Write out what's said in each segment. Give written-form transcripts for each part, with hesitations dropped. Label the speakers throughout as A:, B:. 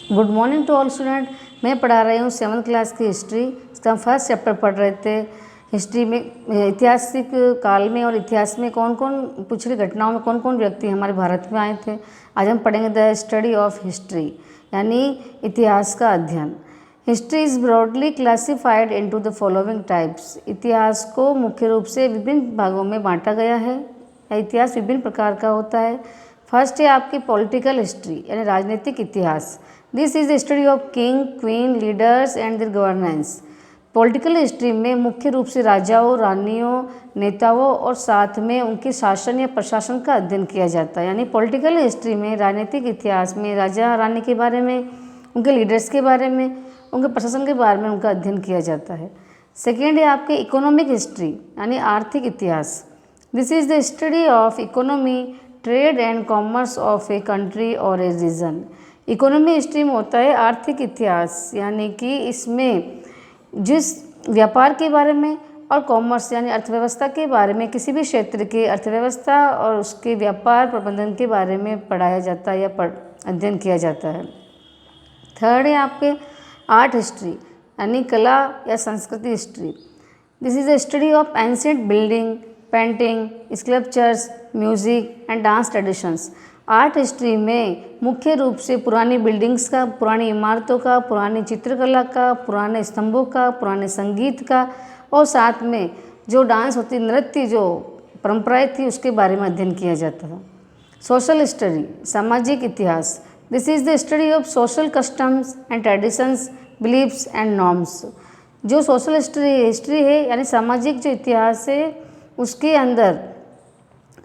A: Good morning to all student. मैं पढ़ा रही हूँ 7th क्लास की हिस्ट्री। इसका हम फर्स्ट चैप्टर पढ़ रहे थे। हिस्ट्री में ऐतिहासिक काल में और इतिहास में कौन कौन पिछली घटनाओं में कौन कौन व्यक्ति हमारे भारत में आए थे। आज हम पढ़ेंगे द स्टडी ऑफ हिस्ट्री, यानी इतिहास का अध्ययन। History is broadly classified into the following types. इतिहास को मुख्य रूप से विभिन्न भागों में बांटा गया है। इतिहास विभिन्न प्रकार का होता है। फर्स्ट है आपकी पॉलिटिकल हिस्ट्री, यानी राजनीतिक इतिहास। This is the study of king, queen, leaders and their governance. Political history में मुख्य रूप से राजाओं, रानियों, नेताओं और साथ में उनके शासन या प्रशासन का अध्ययन किया जाता है। यानी पॉलिटिकल हिस्ट्री में, राजनीतिक इतिहास में राजा रानी के बारे में, उनके लीडर्स के बारे में, उनके प्रशासन के बारे में उनका अध्ययन किया जाता है। सेकेंड है आपके इकोनॉमिक हिस्ट्री, यानी आर्थिक इतिहास। This is the study of economy, trade and commerce of a country और ए रीजन। इकोनॉमी हिस्ट्री में होता है आर्थिक इतिहास, यानी कि इसमें जिस व्यापार के बारे में और कॉमर्स यानी अर्थव्यवस्था के बारे में, किसी भी क्षेत्र की अर्थव्यवस्था और उसके व्यापार प्रबंधन के बारे में पढ़ाया जाता है या अध्ययन किया जाता है। थर्ड है आपके आर्ट हिस्ट्री, यानी कला या संस्कृति history. This is the study of ancient building, painting, sculptures, music and dance traditions. Art history में मुख्य रूप से पुरानी बिल्डिंग्स का, पुरानी इमारतों का, पुरानी चित्रकला का, पुराने स्तंभों का, पुराने संगीत का और साथ में जो डांस होती, नृत्य जो परंपराएं थी उसके बारे में अध्ययन किया जाता था। सोशल स्टडी, सामाजिक इतिहास। This is the study of social customs and traditions, beliefs and norms. जो सोशल हिस्ट्री है, यानी सामाजिक जो इतिहास है, उसके अंदर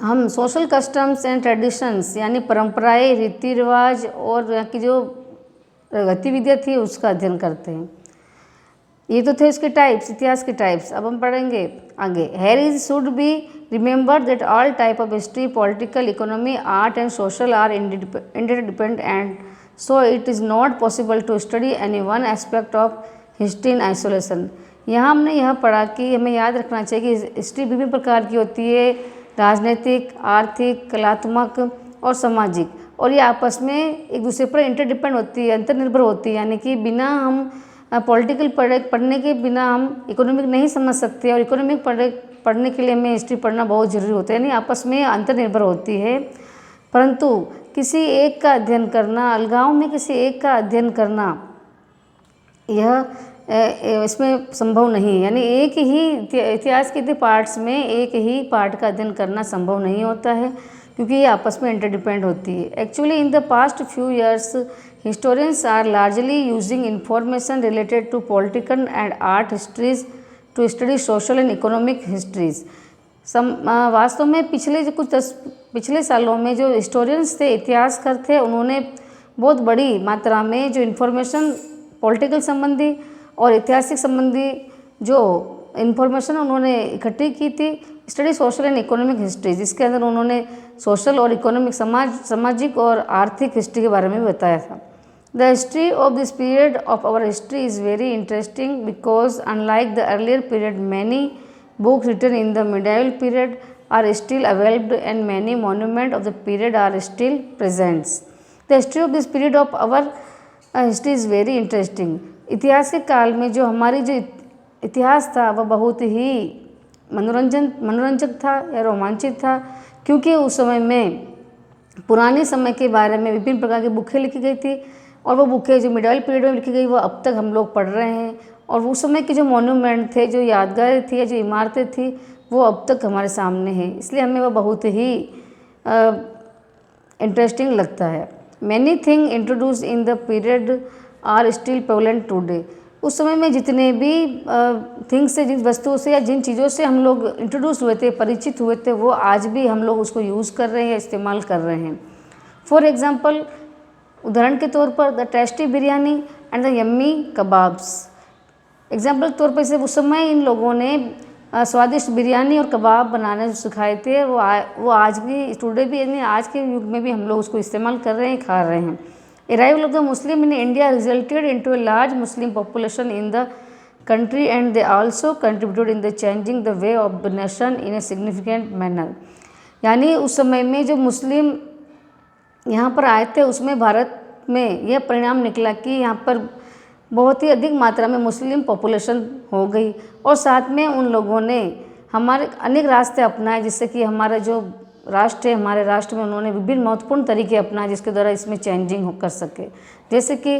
A: हम सोशल कस्टम्स एंड ट्रेडिशंस यानी परंपराएं, रीति रिवाज और यहाँ की जो गतिविधियाँ थी उसका अध्ययन करते हैं। ये तो थे इसके टाइप्स, इतिहास के टाइप्स। अब हम पढ़ेंगे आगे। Here is should be remember that all type of history, political, economy, art and social are interdependent and so it is not possible to study any one aspect of history in isolation. यहाँ हमने यह पढ़ा कि हमें याद रखना चाहिए कि हिस्ट्री विभिन्न प्रकार की होती है, राजनीतिक, आर्थिक, कलात्मक और सामाजिक, और ये आपस में एक दूसरे पर इंटरडिपेंड होती है, अंतर्निर्भर होती है। यानी कि बिना हम पॉलिटिकल पढ़ने के बिना हम इकोनॉमिक नहीं समझ सकते, और इकोनॉमिक पढ़ने के लिए हमें हिस्ट्री पढ़ना बहुत ज़रूरी होता है। यानी आपस में अंतर्निर्भर होती है, परंतु किसी एक का अध्ययन करना, अलगाव में किसी एक का अध्ययन करना, यह इसमें संभव नहीं है। यानी एक ही इतिहास के पार्ट्स में एक ही पार्ट का अध्ययन करना संभव नहीं होता है, क्योंकि ये आपस में इंटरडिपेंड होती है। Actually in the past few years historians are largely using information related to political and art histories to study social and economic histories. वास्तव में पिछले सालों में जो हिस्टोरियंस थे, इतिहासकार थे, उन्होंने बहुत बड़ी मात्रा में जो इन्फॉर्मेशन पॉलिटिकल संबंधी और ऐतिहासिक संबंधी जो इन्फॉर्मेशन उन्होंने इकट्ठी की थी, study social and economic history, जिसके अंदर उन्होंने सोशल और इकोनॉमिक सामाजिक और आर्थिक हिस्ट्री के बारे में भी बताया था। The history of this period of our history is very interesting because unlike the earlier period many books written in the medieval period are still available and many monument of the period are still presents. The history of this period of our history is very interesting. इतिहास के काल में जो हमारी जो इतिहास था वह बहुत ही मनोरंजक था या रोमांचित था, क्योंकि उस समय में पुराने समय के बारे में विभिन्न प्रकार की बुकें लिखी गई थी, और वो बुकें जो मिडाइवल पीरियड में लिखी गई वो अब तक हम लोग पढ़ रहे हैं, और उस समय के जो मॉन्यूमेंट थे, जो यादगारें थी या जो इमारतें थी, वो अब तक हमारे सामने हैं। इसलिए हमें वह बहुत ही इंटरेस्टिंग लगता है। Many thing introduce in the period are still prevalent today. उस समय में जितने भी थिंग्स से, जिन वस्तुओं से या जिन चीज़ों से हम लोग इंट्रोड्यूस हुए थे, परिचित हुए थे, वो आज भी हम लोग उसको यूज़ कर रहे हैं या इस्तेमाल कर रहे हैं। फॉर एग्जांपल, उदाहरण के तौर पर the tasty biryani and the yummy kebabs. Example के तौर पर से उस समय इन लोगों ने स्वादिष्ट बिरयानी और कबाब बनाने सिखाए थे, वो आज भी, टुडे भी, यानी आज के युग में भी हम लोग उसको इस्तेमाल कर रहे हैं, खा रहे हैं। Arrival of the Muslim in India resulted into a large Muslim population in the country, and they also contributed in the changing the way of the nation in a significant manner। यानी उस समय में जो मुस्लिम यहाँ पर आए थे उसमें भारत में यह परिणाम निकला कि यहाँ पर बहुत ही अधिक मात्रा में मुस्लिम पॉपुलेशन हो गई और साथ में उन लोगों ने हमारे अनेक रास्ते अपनाए, जिससे कि हमारा जो राष्ट्र है, हमारे राष्ट्र में उन्होंने विभिन्न महत्वपूर्ण तरीके अपनाए जिसके द्वारा इसमें चेंजिंग कर सके। जैसे कि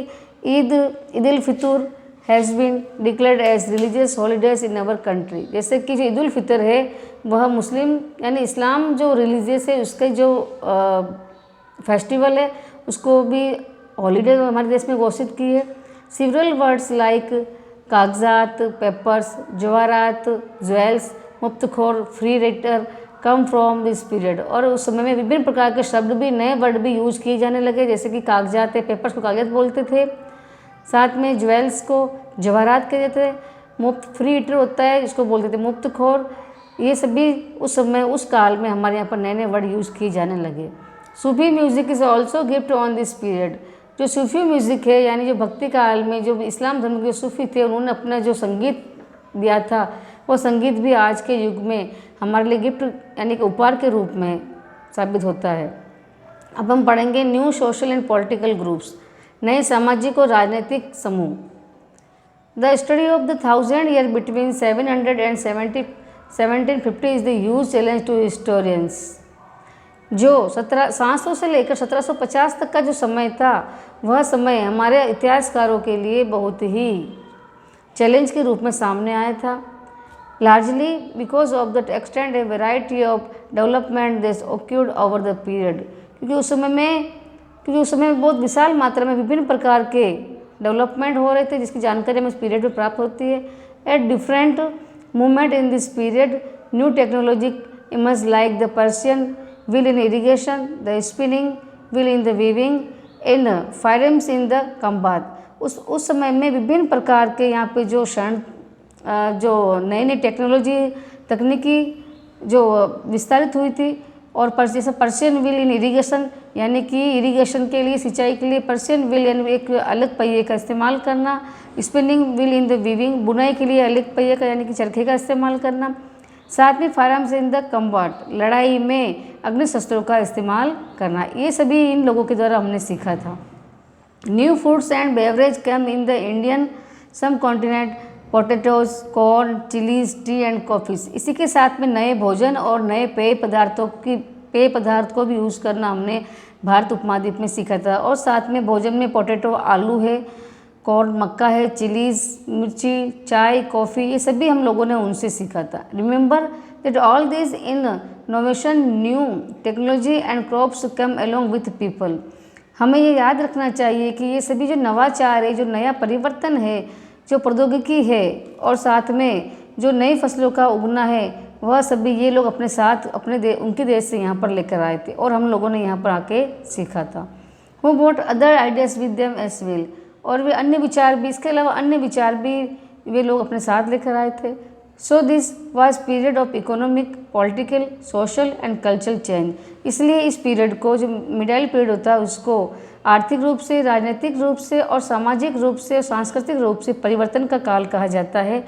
A: Eid ul Fitr has been declared as religious holidays in our country. जैसे कि जो ईद उल फितर है वह मुस्लिम यानी इस्लाम जो रिलीजियस है उसके जो फेस्टिवल है उसको भी हॉलीडे हमारे देश में घोषित की है। सिवरल वर्ड्स लाइक कागजात, पेपर्स, जवाहरात, ज्वेल्स, मुफ्तखोर, free rater come from this period. और उस समय में विभिन्न प्रकार के शब्द भी, नए वर्ड भी यूज किए जाने लगे, जैसे कि कागजात है, पेपर्स को कागजात बोलते थे, साथ में ज्वेल्स को जवाहरात कहते थे, मुफ्त फ्री ईटर होता है इसको बोलते थे मुफ्तखोर। ये सभी उस समय उस काल में हमारे यहाँ पर नए नए वर्ड यूज़ किए जाने लगे। Sufi music is also gift on this period. जो सूफी म्यूज़िक है यानी जो भक्ति काल में जो इस्लाम धर्म के सूफी थे उन्होंने अपना जो संगीत दिया था वो संगीत भी आज के युग में हमारे लिए गिफ्ट यानी कि उपहार के रूप में साबित होता है। अब हम पढ़ेंगे new social and political groups, नए सामाजिक और राजनीतिक समूह। The study of the 1000 year between 700 and 1750 is the huge challenge to historians. जो 700 से लेकर 1750 तक का जो समय था वह समय हमारे इतिहासकारों के लिए बहुत ही चैलेंज के रूप में सामने आया था। Largely because of the extend a variety of development this occurred over the period. क्योंकि उस समय में बहुत विशाल मात्रा में विभिन्न प्रकार के डेवलपमेंट हो रहे थे जिसकी जानकारी हमें इस पीरियड में प्राप्त होती है। At different movement in this period new technology emerge like the Persian wheel in irrigation, the spinning wheel in the weaving, in firearms in the combat। उस समय में विभिन्न प्रकार के यहाँ पे जो नई नई टेक्नोलॉजी तकनीकी जो विस्तारित हुई थी और जैसे पर्शियन व्हील इन इरिगेशन यानी कि इरिगेशन के लिए, सिंचाई के लिए पर्शियन व्हील यानी एक अलग पहिए का इस्तेमाल करना, spinning wheel in the weaving बुनाई के लिए अलग पहिए का यानी कि चरखे का इस्तेमाल करना, साथ में फायरआर्म्स इन द कम्बाट लड़ाई में अग्नि शस्त्रों का इस्तेमाल करना। ये सभी इन लोगों के द्वारा हमने सीखा था। New foods and beverage come in the Indian subcontinent, potatoes, corn, chillies, tea and coffees. इसी के साथ में नए भोजन और नए पेय पदार्थ को भी यूज़ करना हमने भारत उपमहाद्वीप में सीखा था। और साथ में भोजन में पोटैटो आलू है, कॉर्न मक्का है, चिलीज मिर्ची, चाय, कॉफ़ी, ये सभी हम लोगों ने उनसे सीखा था। Remember that all this innovation new technology and crops come along with people. हमें ये याद रखना चाहिए कि ये सभी जो नवाचार है, जो नया परिवर्तन है, जो प्रौद्योगिकी है और साथ में जो नई फसलों का उगना है वह सभी ये लोग अपने साथ उनके देश से यहाँ पर लेकर आए थे और हम लोगों ने यहाँ पर आके सीखा था। Who bought other ideas with them as well. और वे अन्य विचार भी, इसके अलावा अन्य विचार भी वे लोग अपने साथ लेकर आए थे। So this was period of economic, political, social and cultural change. इसलिए इस पीरियड को, जो मिडाइल पीरियड होता है, उसको आर्थिक रूप से, राजनीतिक रूप से और सामाजिक रूप से, सांस्कृतिक रूप से परिवर्तन का काल कहा जाता है।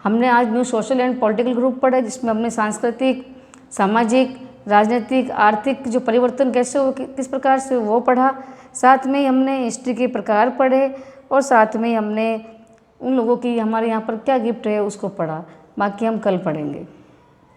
A: हमने आज new social and political group पढ़ा जिसमें हमने सांस्कृतिक, सामाजिक, राजनीतिक, आर्थिक जो परिवर्तन कैसे हो, किस प्रकार से वो पढ़ा। साथ में हमने हिस्ट्री के प्रकार पढ़े और साथ में हमने उन लोगों की हमारे यहाँ पर क्या गिफ्ट है उसको पढ़ा। बाकी हम कल पढ़ेंगे।